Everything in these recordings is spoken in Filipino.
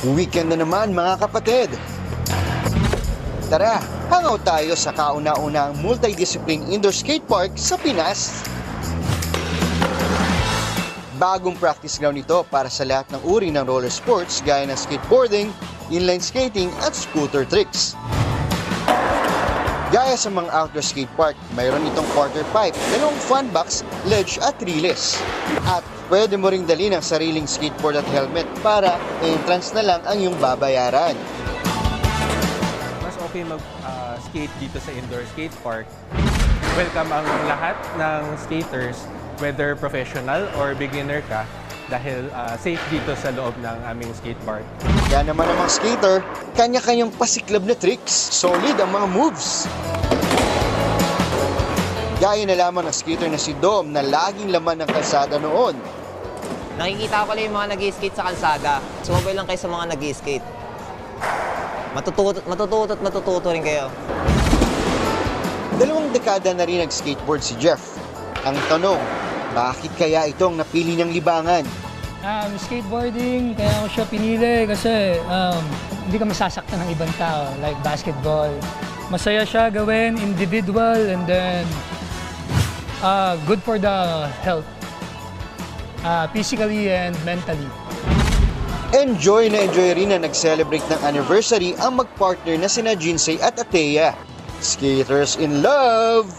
Weekend na naman mga kapatid. Tara, hangaw tayo sa kauna-unang multidiscipline indoor skate park sa Pinas. Bagong practice ground ito para sa lahat ng uri ng roller sports gaya ng skateboarding, inline skating at scooter tricks. Gaya sa mga outdoor skate park, mayroon itong quarter pipe, dalawang fun box, ledge at relays. At pwede mo ring dali ng sariling skateboard at helmet para entrance na lang ang iyong babayaran. Mas okay mag-skate dito sa indoor skate park. Welcome ang lahat ng skaters, whether professional or beginner ka, dahil safe dito sa loob ng aming skate park. Kaya naman ang mga skater, kanya-kanyang pasiklab na tricks, solid ang mga moves. Gaya na lamang ng skater na si Dom na laging laman ng kalsada noon. Nakikita ko lang yung mga nag-skate sa kalsada. Sumabay lang kayo sa mga nag-skate. Matututo rin kayo. 2 dekada na rin nag-skateboard si Jeff. Ang tanong, bakit kaya itong napili niyang libangan? Skateboarding, kaya ako siya pinili kasi hindi ka masasaktan ng ibang tao, like basketball. Masaya siya gawin, individual, and then good for the health, physically and mentally. Enjoy na enjoy rin na nag-celebrate ng anniversary ang mag-partner na sina Jinsei at Atea. Skaters in love!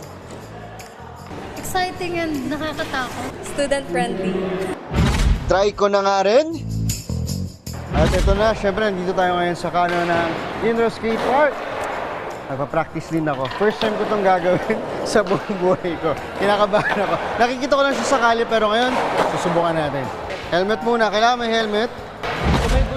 Exciting and nakakatakot. Student-friendly. Try ko na nga rin. At ito na, syempre nandito tayo ngayon sa kanan ng indoor skate park. Nagpa-practice din ako. First time ko itong gagawin sa buong buhay ko. Kinakabahan ako. Nakikita ko lang siya sakali pero ngayon, susubukan natin. Helmet muna. Kailangan may helmet.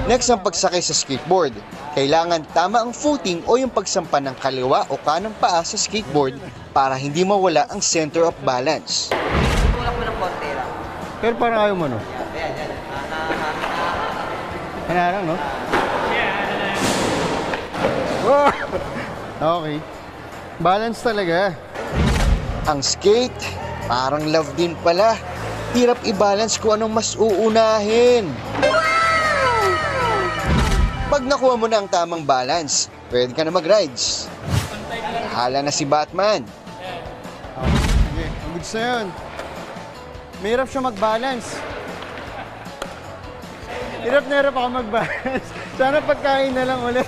Next ang pagsakay sa skateboard. Kailangan tama ang footing o yung pagsampa ng kaliwa o kanang paa sa skateboard para hindi mawala ang center of balance. Tulak mo ng konti lang. Pero parang ayaw mo, no? Ayan. Hanarang, no? Oh! Okay. Balance talaga. Ang skate, parang love din pala. Hirap i-balance kung anong mas uunahin. Pag nakuha mo na ang tamang balance, pwede ka na mag-rides. Hala na si Batman. Okay, goods na yun. Mahirap siya mag-balance. Hirap na hirap ako mag-balance. Sana pagkain na lang ulit.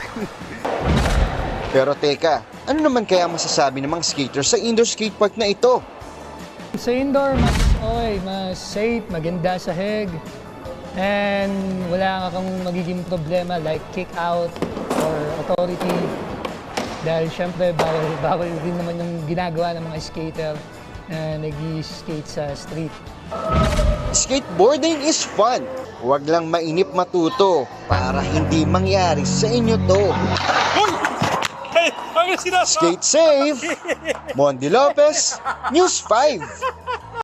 Pero teka, ano naman kaya masasabi ng mga skaters sa indoor skate park na ito? Sa indoor, mas safe, maganda sa heg, and wala kang magiging problema like kick out or authority. Dahil syempre, bawal din naman yung ginagawa ng mga skater na nag-skate sa street. Skateboarding is fun. Huwag lang mainip matuto para hindi mangyari sa inyo to. Skate safe! Mondi Lopez, News 5.